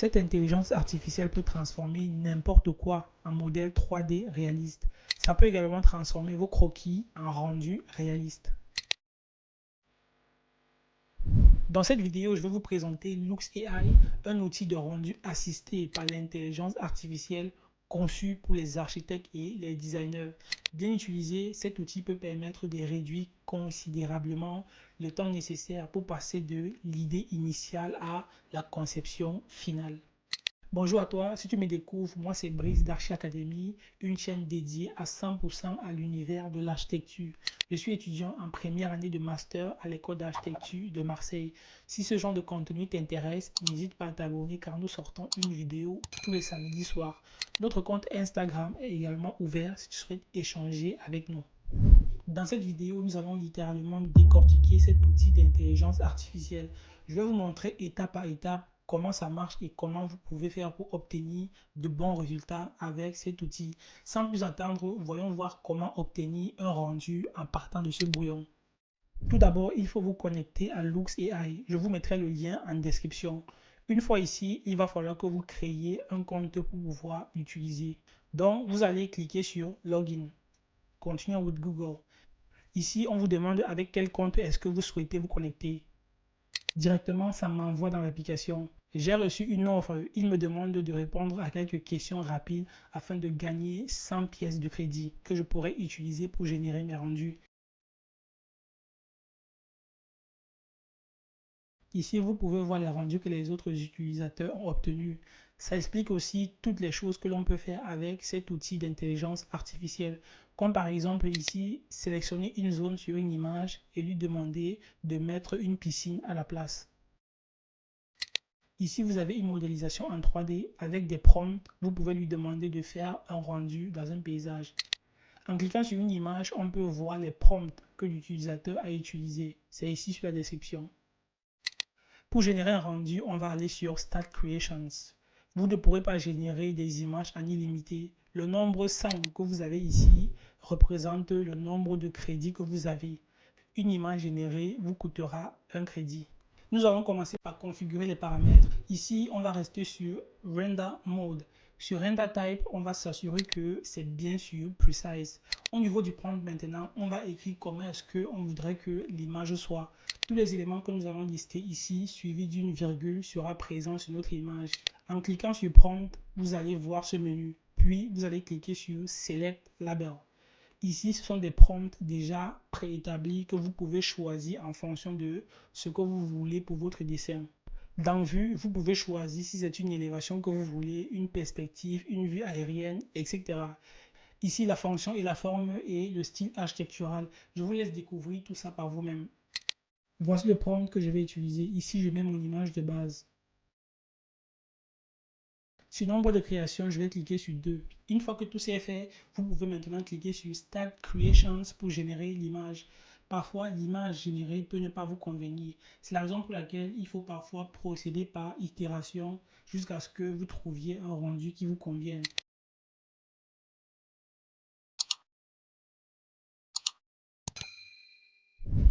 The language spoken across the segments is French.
Cette intelligence artificielle peut transformer n'importe quoi en modèle 3D réaliste. Ça peut également transformer vos croquis en rendu réaliste. Dans cette vidéo, je vais vous présenter Lux AI, un outil de rendu assisté par l'intelligence artificielle conçu pour les architectes et les designers. Bien utilisé, cet outil peut permettre de réduire considérablement le temps nécessaire pour passer de l'idée initiale à la conception finale. Bonjour à toi, si tu me découvres, moi c'est Brice d'Archi Academy, une chaîne dédiée à 100% à l'univers de l'architecture. Je suis étudiant en première année de master à l'école d'architecture de Marseille. Si ce genre de contenu t'intéresse, n'hésite pas à t'abonner car nous sortons une vidéo tous les samedis soirs. Notre compte Instagram est également ouvert si tu souhaites échanger avec nous. Dans cette vidéo, nous allons littéralement décortiquer cet outil d'intelligence artificielle. Je vais vous montrer étape par étape comment ça marche et comment vous pouvez faire pour obtenir de bons résultats avec cet outil. Sans plus attendre, voyons voir comment obtenir un rendu en partant de ce brouillon. Tout d'abord, il faut vous connecter à Lux AI. Je vous mettrai le lien en description. Une fois ici, il va falloir que vous créiez un compte pour pouvoir l'utiliser. Donc, vous allez cliquer sur Login. Continue with Google. Ici, on vous demande avec quel compte est-ce que vous souhaitez vous connecter. Directement, ça m'envoie dans l'application. J'ai reçu une offre. Il me demande de répondre à quelques questions rapides afin de gagner 100 pièces de crédit que je pourrais utiliser pour générer mes rendus. Ici, vous pouvez voir les rendus que les autres utilisateurs ont obtenus. Ça explique aussi toutes les choses que l'on peut faire avec cet outil d'intelligence artificielle. Comme par exemple ici, sélectionner une zone sur une image et lui demander de mettre une piscine à la place. Ici, vous avez une modélisation en 3D avec des prompts. Vous pouvez lui demander de faire un rendu dans un paysage. En cliquant sur une image, on peut voir les prompts que l'utilisateur a utilisés. C'est ici sur la description. Pour générer un rendu, on va aller sur Start Creations. Vous ne pourrez pas générer des images en illimité. Le nombre 5 que vous avez ici représente le nombre de crédits que vous avez. Une image générée vous coûtera un crédit. Nous allons commencer par configurer les paramètres. Ici, on va rester sur Render Mode. Sur Render Type, on va s'assurer que c'est bien sûr Precise. Au niveau du prompt maintenant, on va écrire comment est-ce qu'on voudrait que l'image soit. Tous les éléments que nous allons lister ici, suivis d'une virgule, sera présent sur notre image. En cliquant sur Prompt, vous allez voir ce menu. Puis, vous allez cliquer sur Select Label. Ici, ce sont des prompts déjà préétablis que vous pouvez choisir en fonction de ce que vous voulez pour votre dessin. Dans Vue, vous pouvez choisir si c'est une élévation que vous voulez, une perspective, une vue aérienne, etc. Ici, la fonction et la forme et le style architectural. Je vous laisse découvrir tout ça par vous-même. Voici le prompt que je vais utiliser. Ici, je mets mon image de base. Sur nombre de création, je vais cliquer sur 2. Une fois que tout c'est fait, vous pouvez maintenant cliquer sur Start Creations pour générer l'image. Parfois, l'image générée peut ne pas vous convenir. C'est la raison pour laquelle il faut parfois procéder par itération jusqu'à ce que vous trouviez un rendu qui vous convienne.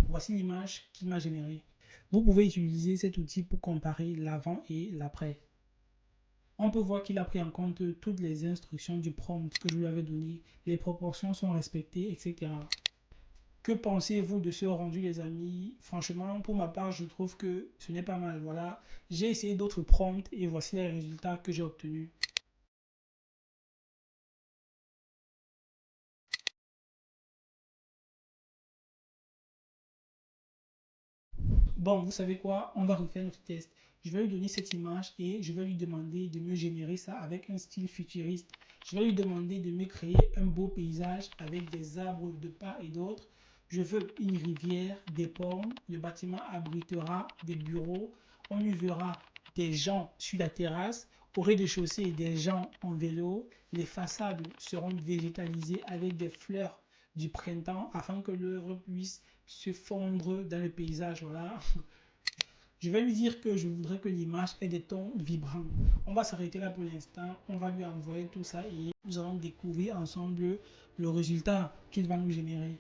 Voici l'image qu'il m'a générée. Vous pouvez utiliser cet outil pour comparer l'avant et l'après. On peut voir qu'il a pris en compte toutes les instructions du prompt que je lui avais donné. Les proportions sont respectées, etc. Que pensez-vous de ce rendu, les amis? Franchement, pour ma part, je trouve que ce n'est pas mal. Voilà, j'ai essayé d'autres prompts et voici les résultats que j'ai obtenus. Bon, vous savez quoi? On va refaire notre test. Je vais lui donner cette image et je vais lui demander de me générer ça avec un style futuriste. Je vais lui demander de me créer un beau paysage avec des arbres de part et d'autre. Je veux une rivière, des ponts, le bâtiment abritera des bureaux. On y verra des gens sur la terrasse. Au rez-de-chaussée, des gens en vélo. Les façades seront végétalisées avec des fleurs du printemps afin que l'œuvre puisse se fondre dans le paysage. Voilà. Je vais lui dire que je voudrais que l'image ait des tons vibrants. On va s'arrêter là pour l'instant. On va lui envoyer tout ça et nous allons découvrir ensemble le résultat qu'il va nous générer.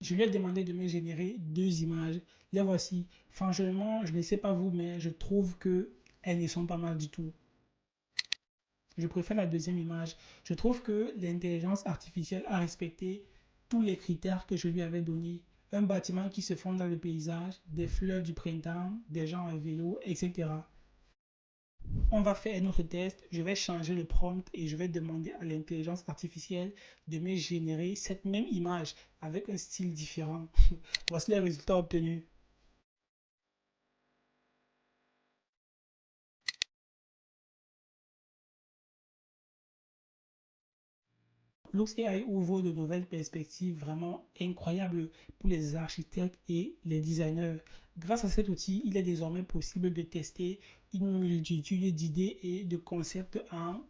Je lui ai demandé de me générer deux images. Les voici. Franchement, je ne sais pas vous, mais je trouve que elles ne sont pas mal du tout. Je préfère la deuxième image. Je trouve que l'intelligence artificielle a respecté tous les critères que je lui avais donnés. Un bâtiment qui se fonde dans le paysage, des fleurs du printemps, des gens à vélo, etc. On va faire un autre test. Je vais changer le prompt et je vais demander à l'intelligence artificielle de me générer cette même image avec un style différent. Voici les résultats obtenus. LuxAI ouvre de nouvelles perspectives vraiment incroyables pour les architectes et les designers. Grâce à cet outil, il est désormais possible de tester une multitude d'idées et de concepts en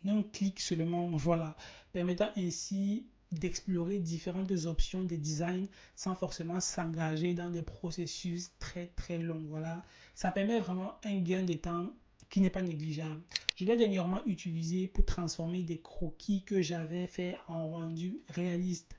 un clic seulement, voilà, permettant ainsi d'explorer différentes options de design sans forcément s'engager dans des processus très longs. Voilà, ça permet vraiment un gain de temps qui n'est pas négligeable. Je l'ai dernièrement utilisé pour transformer des croquis que j'avais fait en rendu réaliste.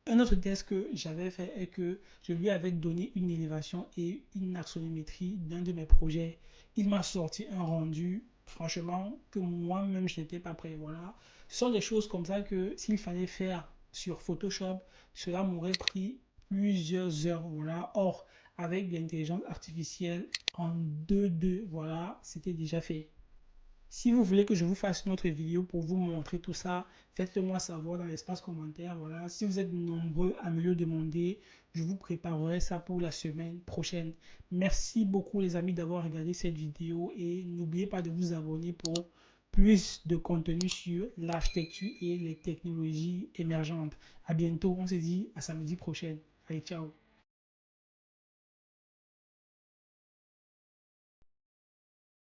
Un autre test que j'avais fait est que je lui avais donné une élévation et une axonométrie d'un de mes projets. Il m'a sorti un rendu, franchement, que moi-même je n'étais pas prêt. Voilà. Ce sont des choses comme ça que s'il fallait faire sur Photoshop, cela m'aurait pris plusieurs heures. Voilà. Or, avec l'intelligence artificielle en 2-2, voilà, c'était déjà fait. Si vous voulez que je vous fasse une autre vidéo pour vous montrer tout ça, faites-le moi savoir dans l'espace commentaire. Voilà. Si vous êtes nombreux à me le demander, je vous préparerai ça pour la semaine prochaine. Merci beaucoup les amis d'avoir regardé cette vidéo et n'oubliez pas de vous abonner pour plus de contenu sur l'architecture et les technologies émergentes. À bientôt, on se dit à samedi prochain. Allez, ciao.